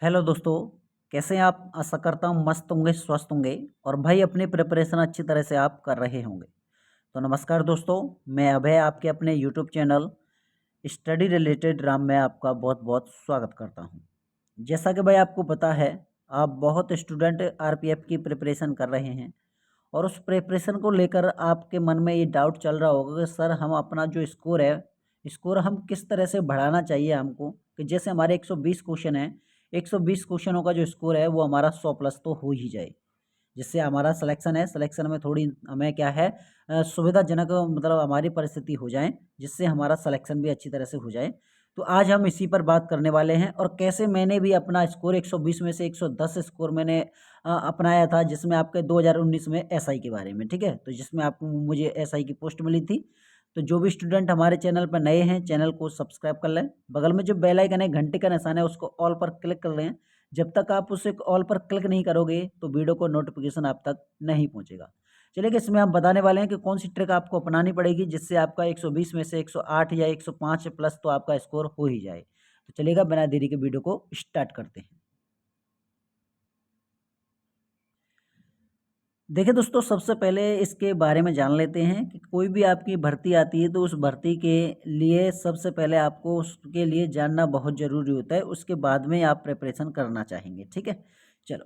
Hello दोस्तों, कैसे हैं आप? आशा करता हूँ मस्त होंगे, स्वस्थ होंगे और भाई अपनी प्रिपरेशन अच्छी तरह से आप कर रहे होंगे। तो नमस्कार दोस्तों, मैं अभय आपके अपने YouTube channel study related Ram में आपका बहुत बहुत स्वागत करता हूँ। जैसा कि भाई आपको पता है, आप बहुत स्टूडेंट आरपीएफ की प्रिपरेशन कर रहे हैं और उस प्रिपरेशन को लेकर आपके मन में ये डाउट चल रहा होगा कि सर हम अपना जो स्कोर है, स्कोर हम किस तरह से बढ़ाना चाहिए हमको, कि जैसे हमारे 120 क्वेश्चन हैं, 120 क्वेश्चनों का जो स्कोर है वो हमारा 100 प्लस तो हो ही जाए, जिससे हमारा सिलेक्शन है, सिलेक्शन में थोड़ी हमें क्या है सुविधाजनक मतलब हमारी परिस्थिति हो जाए, जिससे हमारा सिलेक्शन भी अच्छी तरह से हो जाए। तो आज हम इसी पर बात करने वाले हैं और कैसे मैंने भी अपना स्कोर 120 में से 110 स्कोर मैंने अपनाया था, जिसमें आपके 2019 में एसआई के बारे में, ठीक है, तो जिसमें आपको मुझे एसआई की पोस्ट मिली थी। तो जो भी स्टूडेंट हमारे चैनल पर नए हैं, चैनल को सब्सक्राइब कर लें, बगल में जो बेल आइकन है, घंटे का निशान है, उसको ऑल पर क्लिक कर लें। जब तक आप उसे ऑल पर क्लिक नहीं करोगे तो वीडियो को नोटिफिकेशन आप तक नहीं पहुंचेगा। चलिए, इसमें हम बताने वाले हैं कि कौन सी ट्रिक आपको अपनानी पड़ेगी जिससे आपका 120 में से 108 या 105 प्लस तो आपका स्कोर हो ही जाए। तो चलिएगा, बिना देरी के वीडियो को स्टार्ट करते हैं। देखिए दोस्तों, सबसे पहले इसके बारे में जान लेते हैं कि कोई भी आपकी भर्ती आती है तो उस भर्ती के लिए सबसे पहले आपको उसके लिए जानना बहुत ज़रूरी होता है, उसके बाद में आप प्रिपरेशन करना चाहेंगे, ठीक है। चलो,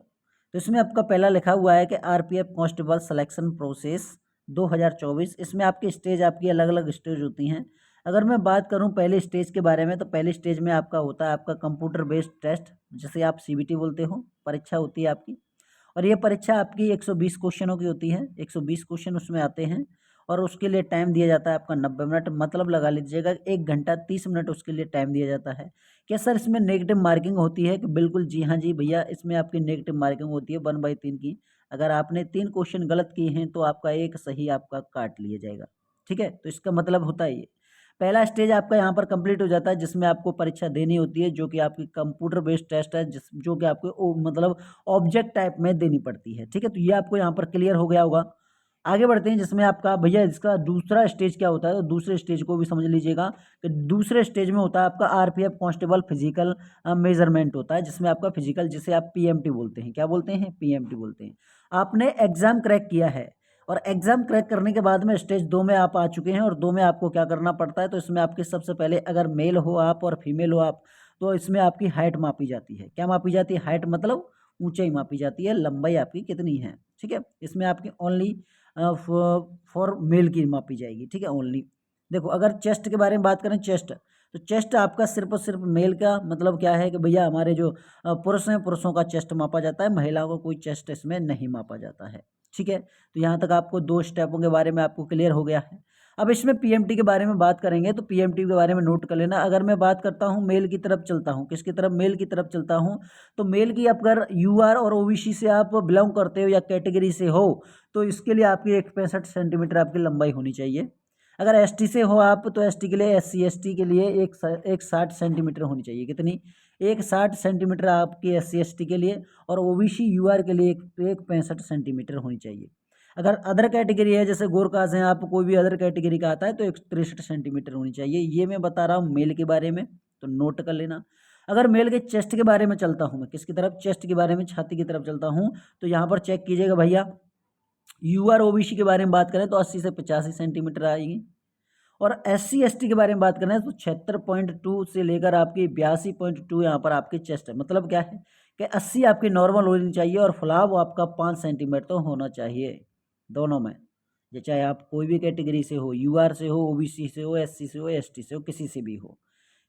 तो इसमें आपका पहला लिखा हुआ है कि आरपीएफ कांस्टेबल सिलेक्शन प्रोसेस 2024। इसमें आपकी स्टेज, आपकी अलग अलग स्टेज होती हैं। अगर मैं बात करूं पहले स्टेज के बारे में, तो पहले स्टेज में आपका होता है आपका कंप्यूटर बेस्ड टेस्ट, जिसे आप सीबीटी बोलते हो, परीक्षा होती है आपकी। और ये परीक्षा आपकी 120 क्वेश्चनों की होती है, 120 क्वेश्चन उसमें आते हैं और उसके लिए टाइम दिया जाता है आपका 90 मिनट, मतलब लगा लीजिएगा 1 घंटा 30 मिनट उसके लिए टाइम दिया जाता है। क्या सर इसमें नेगेटिव मार्किंग होती है? कि बिल्कुल जी हाँ जी भैया, इसमें आपकी नेगेटिव मार्किंग होती है 1/3 की। अगर आपने 3 क्वेश्चन गलत किए हैं तो आपका एक सही आपका काट लिया जाएगा, ठीक है। तो इसका मतलब होता है ये पहला स्टेज आपका यहाँ पर कंप्लीट हो जाता है, जिसमें आपको परीक्षा देनी होती है, जो कि आपकी कंप्यूटर बेस्ड टेस्ट है, जिस जो कि आपको मतलब ऑब्जेक्ट टाइप में देनी पड़ती है, ठीक है। तो ये आपको यहाँ पर क्लियर हो गया होगा। आगे बढ़ते हैं, जिसमें आपका भैया इसका दूसरा स्टेज क्या होता है, तो दूसरे स्टेज को भी समझ लीजिएगा कि दूसरे स्टेज में होता है आपका आरपीएफ कांस्टेबल फिजिकल मेजरमेंट होता है, जिसमें आपका फिजिकल, जिसे आप पीएमटी बोलते हैं, क्या बोलते हैं? पीएमटी बोलते हैं। आपने एग्जाम क्रैक किया है और एग्जाम क्रैक करने के बाद में स्टेज 2 में आप आ चुके हैं और 2 में आपको क्या करना पड़ता है, तो इसमें आपके सबसे पहले अगर मेल हो आप और फीमेल हो आप, तो इसमें आपकी हाइट मापी जाती है। क्या मापी जाती है? हाइट मतलब ऊंचाई मापी जाती है, लंबाई आपकी कितनी है, ठीक है। इसमें आपकी ओनली फॉर मेल की मापी जाएगी, ठीक है, ओनली। देखो, अगर चेस्ट के बारे में बात करें, चेस्ट, तो चेस्ट आपका सिर्फ और सिर्फ मेल का मतलब क्या है कि भैया हमारे जो पुरुष हैं, पुरुषों का चेस्ट मापा जाता है, महिलाओं का कोई चेस्ट इसमें नहीं मापा जाता है, ठीक है। तो यहाँ तक आपको 2 स्टेपों के बारे में आपको क्लियर हो गया है। अब इसमें पीएमटी के बारे में बात करेंगे, तो पीएमटी के बारे में नोट कर लेना। अगर मैं बात करता हूँ मेल की तरफ चलता हूँ, किसकी तरफ? मेल की तरफ चलता हूँ। तो मेल की अगर यूआर और ओबीसी से आप बिलोंग करते हो या कैटेगरी से हो, तो इसके लिए आपकी 165 सेंटीमीटर आपकी लंबाई होनी चाहिए। अगर एसटी से हो आप, तो एसटी के लिए, एससी एसटी के लिए एक 60 सेंटीमीटर होनी चाहिए। कितनी? एक 60 सेंटीमीटर आपकी एससी एसटी के लिए, और ओबीसी यूआर के लिए एक 65 सेंटीमीटर होनी चाहिए। अगर अदर कैटेगरी है, जैसे गोरखास हैं आप, कोई भी अदर कैटेगरी का आता है, तो 163 सेंटीमीटर होनी चाहिए। ये मैं बता रहा हूँ मेल के बारे में, तो नोट कर लेना। अगर मेल के चेस्ट के बारे में चलता हूँ मैं, किसकी तरफ? चेस्ट के बारे में, छाती की तरफ चलता हूँ, तो यहाँ पर चेक कीजिएगा भैया, यूआर ओबीसी के बारे में बात करें तो 80 से 85 सेंटीमीटर आएगी। और एससी एसटी के बारे में बात करें तो 76.2 से लेकर आपकी 82.2 यहाँ पर आपकी चेस्ट है। मतलब क्या है कि 80 आपकी नॉर्मल होनी चाहिए और फुलाव आपका 5 सेंटीमीटर तो होना चाहिए दोनों में। ये चाहे आप कोई भी कैटेगरी से हो, यूआर से हो, ओबीसी से हो, एससी से हो, एसटी से हो, किसी से भी हो,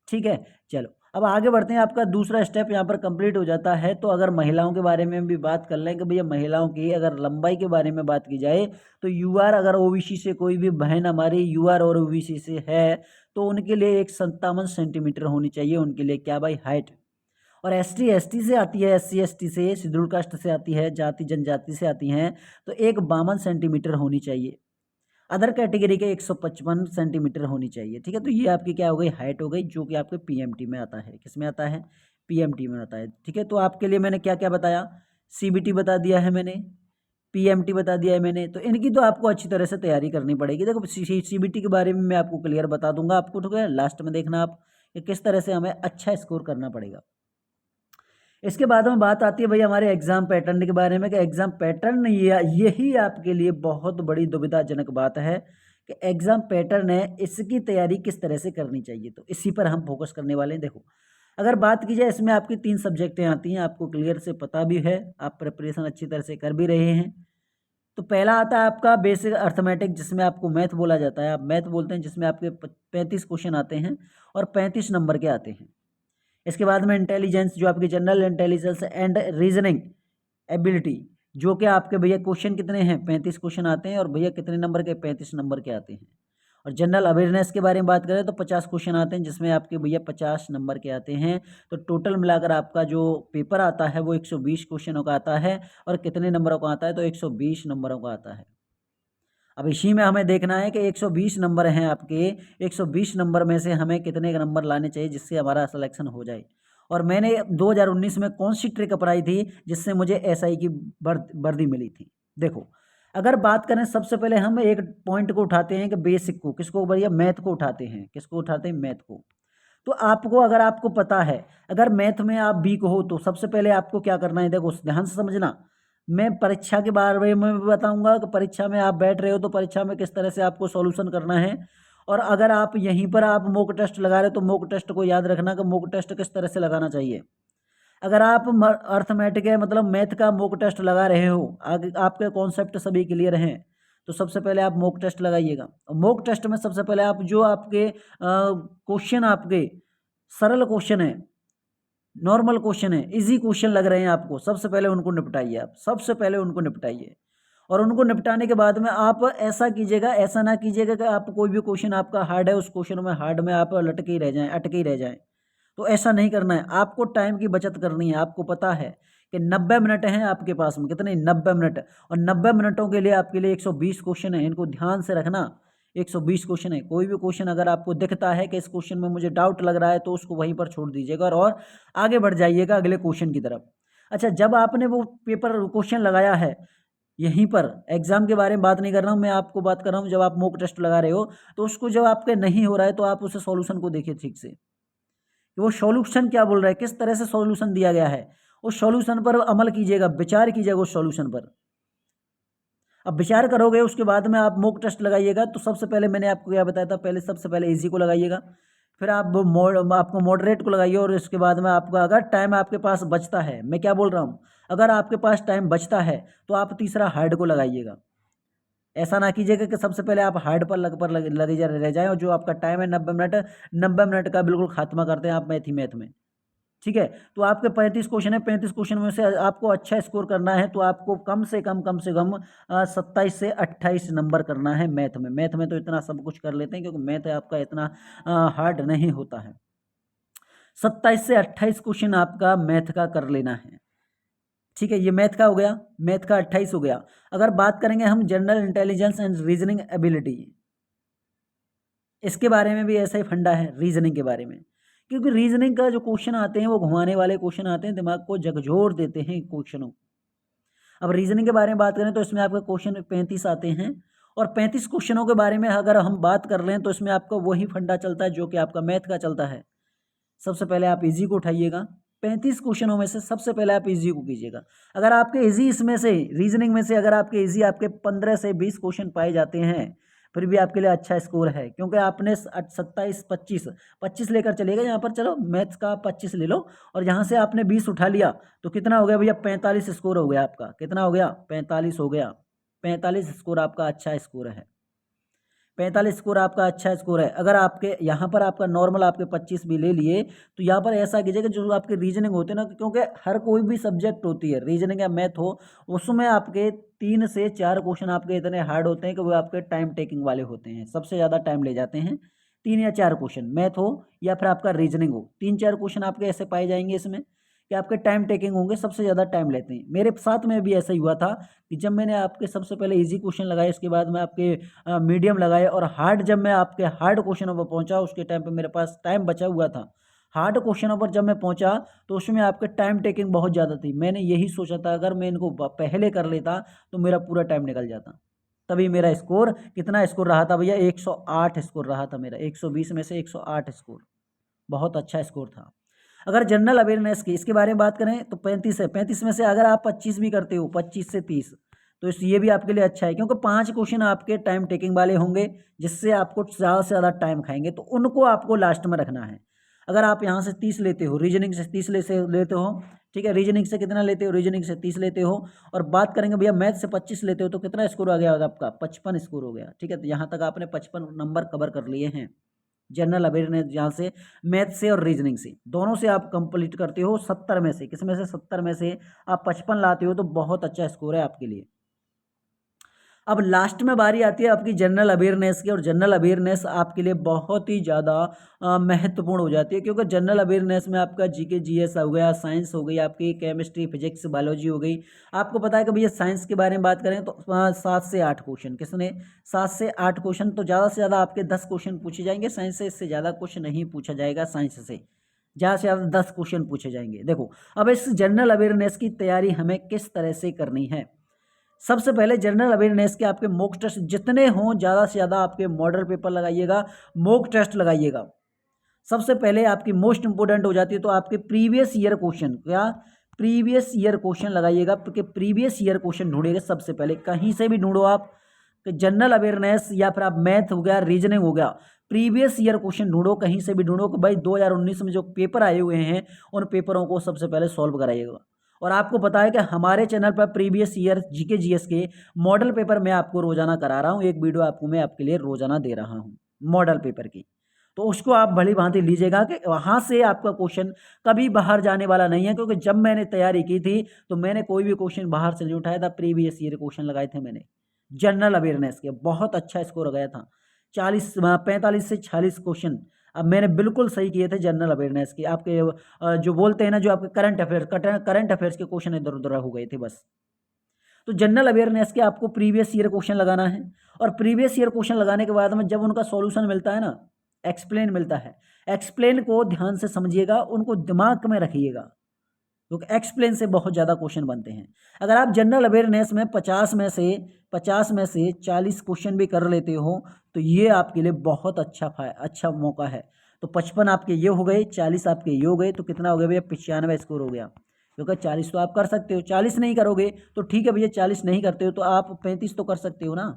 ठीक है। चलो, अब आगे बढ़ते हैं। आपका दूसरा स्टेप यहाँ पर कंप्लीट हो जाता है। तो अगर महिलाओं के बारे में भी बात कर लें कि भैया महिलाओं की अगर लंबाई के बारे में बात की जाए, तो यूआर, अगर ओबीसी से कोई भी बहन हमारी यूआर और ओबीसी से है, तो उनके लिए एक 57 सेंटीमीटर होनी चाहिए, उनके लिए क्या भाई? हाइट। और एसटी एसटी से आती है, एससी एसटी से, शेड्यूल कास्ट से आती है, जाति जनजाति से आती हैं, तो एक 52 सेंटीमीटर होनी चाहिए। अदर कैटेगरी के 155 सेंटीमीटर होनी चाहिए, ठीक है। तो ये आपकी क्या हो गई? हाइट हो गई, जो कि आपके पीएमटी में आता है। किस में आता है? पीएमटी में आता है, ठीक है। तो आपके लिए मैंने क्या क्या बताया? सीबीटी बता दिया है मैंने, पीएमटी बता दिया है मैंने, तो इनकी तो आपको अच्छी तरह से तैयारी करनी पड़ेगी। देखो, सीबीटी के बारे में मैं आपको क्लियर बता दूंगा आपको, ठीक है। लास्ट में देखना आप कि किस तरह से हमें अच्छा स्कोर करना पड़ेगा। इसके बाद में बात आती है भई हमारे एग्ज़ाम पैटर्न के बारे में कि एग्ज़ाम पैटर्न यही आपके लिए बहुत बड़ी दुविधाजनक बात है कि एग्ज़ाम पैटर्न है, इसकी तैयारी किस तरह से करनी चाहिए। तो इसी पर हम फ़ोकस करने वाले हैं। देखो, अगर बात की जाए इसमें आपकी 3 सब्जेक्टें आती हैं, आपको क्लियर से पता भी है, आप प्रिपरेशन अच्छी तरह से कर भी रहे हैं। तो पहला आता है आपका बेसिक अर्थमेटिक, जिसमें आपको मैथ बोला जाता है, आप मैथ बोलते हैं, जिसमें आपके 35 क्वेश्चन आते हैं और 35 नंबर के आते हैं। इसके बाद में इंटेलिजेंस, जो आपकी general intelligence and reasoning ability, जो कि आपके भैया क्वेश्चन कितने हैं, 35 क्वेश्चन आते हैं और भैया कितने नंबर के, 35 नंबर के आते हैं। और जनरल अवेयरनेस के बारे में बात करें तो 50 क्वेश्चन आते हैं, जिसमें आपके भैया 50 नंबर के आते हैं। तो टोटल मिलाकर आपका जो पेपर आता है वो 120 क्वेश्चनों का आता है। और कितने नंबरों का आता है, तो 120 नंबरों का आता है। अब इसी में हमें देखना है कि 120 नंबर हैं आपके, 120 नंबर में से हमें कितने नंबर लाने चाहिए जिससे हमारा सिलेक्शन हो जाए। और मैंने 2019 में कौन सी ट्रिक अपनाई थी जिससे मुझे एसआई की वर्दी मिली थी। देखो, अगर बात करें सबसे पहले हम एक पॉइंट को उठाते हैं कि बेसिक को, किसको भैया, मैथ को उठाते हैं। किसको उठाते हैं, मैथ को। तो आपको, अगर आपको पता है, अगर मैथ में आप वीक हो तो सबसे पहले आपको क्या करना है, देखो ध्यान से समझना। मैं परीक्षा के बारे में भी बताऊंगा कि परीक्षा में आप बैठ रहे हो तो परीक्षा में किस तरह से आपको सॉल्यूशन करना है। और अगर आप यहीं पर आप मॉक टेस्ट लगा रहे हो तो मॉक टेस्ट को याद रखना कि मॉक टेस्ट किस तरह से लगाना चाहिए। अगर आप अर्थमेटिक है मतलब मैथ का मॉक टेस्ट लगा रहे हो, आगे आपके कॉन्सेप्ट सभी क्लियर हैं, तो सबसे पहले आप मॉक टेस्ट लगाइएगा। मॉक टेस्ट में सबसे पहले आप जो आपके क्वेश्चन, आपके सरल क्वेश्चन है, नॉर्मल क्वेश्चन है, इजी क्वेश्चन लग रहे हैं आपको, सबसे पहले उनको निपटाइए। आप सबसे पहले उनको निपटाइए। और उनको निपटाने के बाद में आप ऐसा कीजिएगा, ऐसा ना कीजिएगा कि आप कोई भी क्वेश्चन आपका हार्ड है, उस क्वेश्चन में हार्ड में आप लटके ही रह जाएं, अटके ही रह जाएं। तो ऐसा नहीं करना है। आपको टाइम की बचत करनी है। आपको पता है कि 90 मिनट हैं आपके पास में, कितने, 90 मिनट। और 90 मिनटों के लिए आपके लिए 120 क्वेश्चन है, इनको ध्यान से रखना। 120 क्वेश्चन है। कोई भी क्वेश्चन अगर आपको दिखता है कि इस क्वेश्चन में मुझे डाउट लग रहा है तो उसको वहीं पर छोड़ दीजिएगा और आगे बढ़ जाइएगा अगले क्वेश्चन की तरफ। अच्छा, जब आपने वो पेपर क्वेश्चन लगाया है, यहीं पर एग्जाम के बारे में बात नहीं कर रहा हूँ मैं, आपको बात कर रहा हूँ जब आप मॉक टेस्ट लगा रहे हो, तो उसको जब आपके नहीं हो रहा है तो आप उसे सॉल्यूशन को देखिए ठीक से कि वो सॉल्यूशन क्या बोल रहा है, किस तरह से सॉल्यूशन दिया गया है। उस सॉल्यूशन पर अमल कीजिएगा, विचार कीजिएगा उस सॉल्यूशन पर। अब विचार करोगे, उसके बाद में आप मॉक टेस्ट लगाइएगा। तो सबसे पहले मैंने आपको क्या बताया था, पहले सबसे पहले इजी को लगाइएगा, फिर आपको मॉडरेट को लगाइए, और इसके बाद में आपका अगर टाइम आपके पास बचता है, मैं क्या बोल रहा हूँ, अगर आपके पास टाइम बचता है तो आप तीसरा हार्ड को लगाइएगा। ऐसा ना कीजिएगा कि सबसे पहले आप हार्ड पर लगे रह जाएं, और जो आपका टाइम है 90 मिनट, 90 मिनट का बिल्कुल खात्मा करते हैं आप मैथ में। ठीक है, तो आपके 35 क्वेश्चन है, 35 क्वेश्चन में से आपको अच्छा स्कोर करना है तो आपको कम से कम 27 से 28 नंबर करना है मैथ में। मैथ में तो इतना सब कुछ कर लेते हैं क्योंकि मैथ आपका इतना हार्ड नहीं होता है। 27 से 28 क्वेश्चन आपका मैथ का कर लेना है। ठीक है, ये मैथ का हो गया, मैथ का 28 हो गया। अगर बात करेंगे हम general intelligence and reasoning ability, इसके बारे में भी ऐसा ही फंडा है रीजनिंग के बारे में, क्योंकि रीजनिंग का जो क्वेश्चन आते हैं वो घुमाने वाले क्वेश्चन आते हैं, दिमाग को झकझोर देते हैं क्वेश्चनों। अब रीजनिंग के बारे में बात करें तो इसमें आपका क्वेश्चन 35 आते हैं, और 35 क्वेश्चनों के बारे में अगर हम बात कर लें तो इसमें आपका वही फंडा चलता है जो कि आपका मैथ का चलता है। सबसे पहले आप इजी को उठाइएगा, 35 क्वेश्चनों में से सबसे पहले आप इजी को कीजिएगा। अगर आपके इजी इसमें से रीजनिंग में से अगर आपके इजी आपके 15 से 20 क्वेश्चन पाए जाते हैं, फिर भी आपके लिए अच्छा स्कोर है, क्योंकि आपने 27 25 लेकर चलिएगा यहाँ पर, चलो मैथ्स का 25 ले लो, और यहाँ से आपने 20 उठा लिया तो कितना हो गया भैया, 45 स्कोर हो गया आपका। कितना हो गया, 45 हो गया। 45 स्कोर आपका अच्छा स्कोर है। 45 स्कोर आपका अच्छा स्कोर है। अगर आपके यहाँ पर आपका नॉर्मल आपके 25 भी ले लिए, तो यहाँ पर ऐसा कीजिए कि जो आपके रीजनिंग होते हैं ना, क्योंकि हर कोई भी सब्जेक्ट होती है, रीजनिंग या मैथ हो, उसमें आपके 3 से 4 क्वेश्चन आपके इतने हार्ड होते हैं कि वो आपके टाइम टेकिंग वाले होते हैं, सबसे ज़्यादा टाइम ले जाते हैं। 3 या 4 क्वेश्चन मैथ हो या फिर आपका रीजनिंग हो, 3-4 क्वेश्चन आपके ऐसे पाए जाएंगे इसमें कि आपके टाइम टेकिंग होंगे, सबसे ज़्यादा टाइम लेते हैं। मेरे साथ में भी ऐसा ही हुआ था कि जब मैंने आपके सबसे पहले इजी क्वेश्चन लगाए, इसके बाद में आपके मीडियम लगाए, और हार्ड जब मैं आपके हार्ड क्वेश्चनों पर पहुंचा, उसके टाइम पे मेरे पास टाइम बचा हुआ था। हार्ड क्वेश्चनों पर जब मैं पहुंचा तो उसमें आपके टाइम टेकिंग बहुत ज़्यादा थी। मैंने यही सोचा था अगर मैं इनको पहले कर लेता तो मेरा पूरा टाइम निकल जाता। तभी मेरा स्कोर कितना स्कोर रहा था भैया, 108 स्कोर रहा था मेरा। 120 में से 108 स्कोर, बहुत अच्छा स्कोर था। अगर जनरल अवेयरनेस की इसके बारे में बात करें तो 35 है। 35 में से अगर आप 25 भी करते हो, 25 से 30, तो ये भी आपके लिए अच्छा है, क्योंकि 5 क्वेश्चन आपके टाइम टेकिंग वाले होंगे जिससे आपको ज़्यादा से ज़्यादा टाइम खाएंगे, तो उनको आपको लास्ट में रखना है। अगर आप यहाँ से 30 लेते हो, रीजनिंग से 30 लेते हो, ठीक है, रीजनिंग से कितना लेते हो, रीजनिंग से 30 लेते हो, और बात करेंगे भैया मैथ से 25 लेते हो, तो कितना स्कोर आ गया आपका, 55 स्कोर हो गया। ठीक है, तो यहाँ तक आपने 55 नंबर कवर कर लिए हैं जनरल अवेयरनेस, जहाँ से मैथ से और रीजनिंग से दोनों से आप कंप्लीट करते हो 70 में से, किस में से 70 में से आप 55 लाते हो, तो बहुत अच्छा स्कोर है आपके लिए। अब लास्ट में बारी आती है आपकी जनरल अवेयरनेस की, और जनरल अवेयरनेस आपके लिए बहुत ही ज़्यादा महत्वपूर्ण हो जाती है, क्योंकि जनरल अवेयरनेस में आपका जीके जीएस हो गया, साइंस हो गई, आपकी केमिस्ट्री फिजिक्स बायोलॉजी हो गई। आपको पता है कि भैया साइंस के बारे में बात करें तो 7 से 8 क्वेश्चन, किसने 7 से 8 क्वेश्चन, तो ज़्यादा से ज़्यादा आपके 10 क्वेश्चन पूछे जाएंगे साइंस से, इससे ज़्यादा कुछ नहीं पूछा जाएगा साइंस से, ज़्यादा से ज़्यादा 10 क्वेश्चन पूछे जाएंगे। देखो अब इस जनरल अवेयरनेस की तैयारी हमें किस तरह से करनी है। सबसे पहले जनरल अवेयरनेस के आपके मॉक टेस्ट जितने हों, ज़्यादा से ज़्यादा आपके मॉडल पेपर लगाइएगा, मॉक टेस्ट लगाइएगा। सबसे पहले आपकी मोस्ट इंपोर्टेंट हो जाती है तो आपके प्रीवियस ईयर क्वेश्चन, क्या प्रीवियस ईयर क्वेश्चन लगाइएगा, क्योंकि प्रीवियस ईयर क्वेश्चन ढूंढिएगा सबसे पहले, कहीं से भी ढूंढो आप, जनरल अवेयरनेस या फिर आप मैथ हो गया, रीजनिंग हो गया, प्रीवियस ईयर क्वेश्चन ढूंढो, कहीं से भी ढूंढो कि भाई 2019 में जो पेपर आए हुए हैं उन पेपरों को सबसे पहले सॉल्व कराइएगा। और आपको पता है कि हमारे चैनल पर प्रीवियस ईयर जीके जीएस के मॉडल पेपर मैं आपको रोजाना करा रहा हूँ, एक वीडियो आपको मैं आपके लिए रोजाना दे रहा हूँ मॉडल पेपर की, तो उसको आप भली भांति लीजिएगा कि वहाँ से आपका क्वेश्चन कभी बाहर जाने वाला नहीं है, क्योंकि जब मैंने तैयारी की थी तो मैंने कोई भी क्वेश्चन बाहर से नहीं उठाया था, प्रीवियस ईयर क्वेश्चन लगाए थे मैंने जनरल अवेयरनेस के, बहुत अच्छा स्कोर गया था, 45 से 46 क्वेश्चन अब मैंने बिल्कुल सही किए थे जनरल अवेयरनेस के। आपके जो बोलते हैं ना, जो आपके करंट अफेयर्स के क्वेश्चन इधर उधर हो गए थे बस। तो जनरल अवेयरनेस के आपको प्रीवियस ईयर क्वेश्चन लगाना है, और प्रीवियस ईयर क्वेश्चन लगाने के बाद में जब उनका सॉल्यूशन मिलता है ना, एक्सप्लेन मिलता है, एक्सप्लेन को ध्यान से समझिएगा, उनको दिमाग में रखिएगा, क्योंकि एक्सप्लेन से बहुत ज़्यादा क्वेश्चन बनते हैं। अगर आप जनरल अवेयरनेस में 50 में से 40 क्वेश्चन भी कर लेते हो तो ये आपके लिए बहुत अच्छा मौका है। तो 55 आपके ये हो गए, 40 आपके ये हो गए, तो कितना हो गया भैया, 95 स्कोर हो गया, क्योंकि 40 तो आप कर सकते हो, 40 नहीं करोगे तो ठीक है भैया, 40 नहीं करते हो तो आप 35 तो कर सकते हो ना,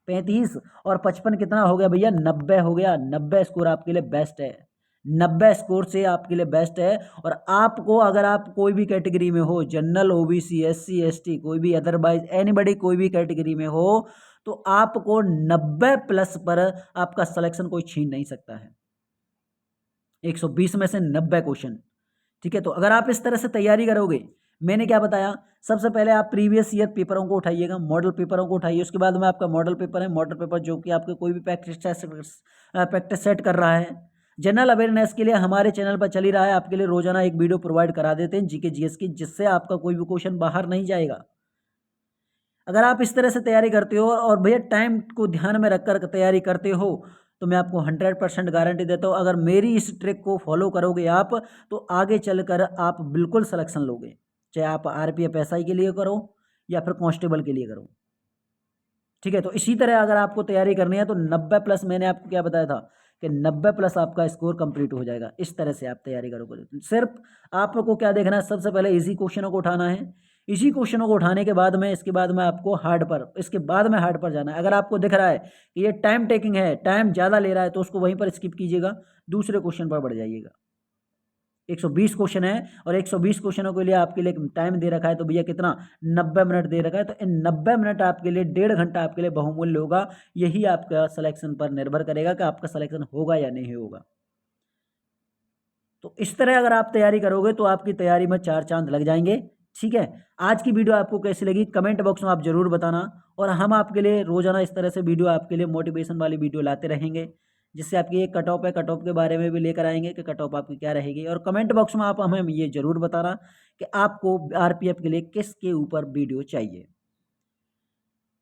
35 और 55 कितना हो गया भैया, 90 हो गया। 90 स्कोर आपके लिए बेस्ट है, 90 स्कोर से आपके लिए बेस्ट है। और आपको अगर आप कोई भी कैटेगरी में हो, जनरल, ओबीसी, एससी, एसटी, कोई भी अदरवाइज एनीबडी, कोई भी कैटेगरी में हो, तो आपको 90 प्लस पर आपका सिलेक्शन कोई छीन नहीं सकता है, 120 में से 90 क्वेश्चन। ठीक है, तो अगर आप इस तरह से तैयारी करोगे, मैंने क्या बताया, सबसे पहले आप प्रीवियस ईयर पेपरों को उठाइएगा, मॉडल पेपरों को उठाइए, उसके बाद में आपका मॉडल पेपर है, मॉडल पेपर जो कि आपके कोई भी प्रैक्टिस सेट कर रहा है। जनरल अवेयरनेस के लिए हमारे चैनल पर चल ही रहा है, आपके लिए रोजाना एक वीडियो प्रोवाइड करा देते हैं जीके जीएस की, जिससे आपका कोई भी क्वेश्चन बाहर नहीं जाएगा। अगर आप इस तरह से तैयारी करते हो और भैया टाइम को ध्यान में रखकर तैयारी करते हो, तो मैं आपको 100% गारंटी देता हूँ, अगर मेरी इस ट्रिक को फॉलो करोगे आप, तो आगे चलकर आप बिल्कुल सिलेक्शन लोगे, चाहे आप आरपीएफ एसआई के लिए करो या फिर कांस्टेबल के लिए करो। ठीक है, तो इसी तरह अगर आपको तैयारी करनी है तो 90 प्लस, मैंने आपको क्या बताया था कि 90 प्लस आपका स्कोर कंप्लीट हो जाएगा। इस तरह से आप तैयारी करोगे, सिर्फ आपको क्या देखना है, सबसे पहले इजी क्वेश्चनों को उठाना है, इसी क्वेश्चनों को उठाने के बाद में इसके बाद में आपको हार्ड पर, इसके बाद में हार्ड पर जाना है। अगर आपको दिख रहा है कि ये टाइम टेकिंग है, टाइम ज़्यादा ले रहा है, तो उसको वहीं पर स्किप कीजिएगा, दूसरे क्वेश्चन पर बढ़ जाइएगा। 120 क्वेश्चन है और 120 क्वेश्चनों के लिए आपके लिए टाइम दे रखा है, तो भैया कितना, 90 मिनट दे रखा है, तो इन 90 मिनट आपके लिए 1.5 घंटा आपके लिए बहुमूल्य होगा। यही आपका सिलेक्शन पर निर्भर करेगा कि आपका सिलेक्शन होगा या नहीं होगा। तो इस तरह अगर आप तैयारी करोगे तो आपकी तैयारी में 4 चांद लग जाएंगे। ठीक है, आज की वीडियो आपको कैसी लगी कमेंट बॉक्स में आप जरूर बताना, और हम आपके लिए रोजाना इस तरह से वीडियो आपके लिए मोटिवेशन वाली वीडियो लाते रहेंगे, जिससे आपकी एक कट ऑफ है, कट ऑफ के बारे में भी लेकर आएंगे कि कट ऑफ आपकी क्या रहेगी। और कमेंट बॉक्स में आप हमें ये जरूर बताना कि आपको आरपीएफ के लिए किसके ऊपर वीडियो चाहिए।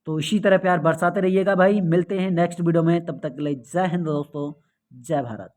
तो इसी तरह प्यार बरसाते रहिएगा भाई, मिलते हैं नेक्स्ट वीडियो में, तब तक के लिए जय हिंद दोस्तों, जय भारत।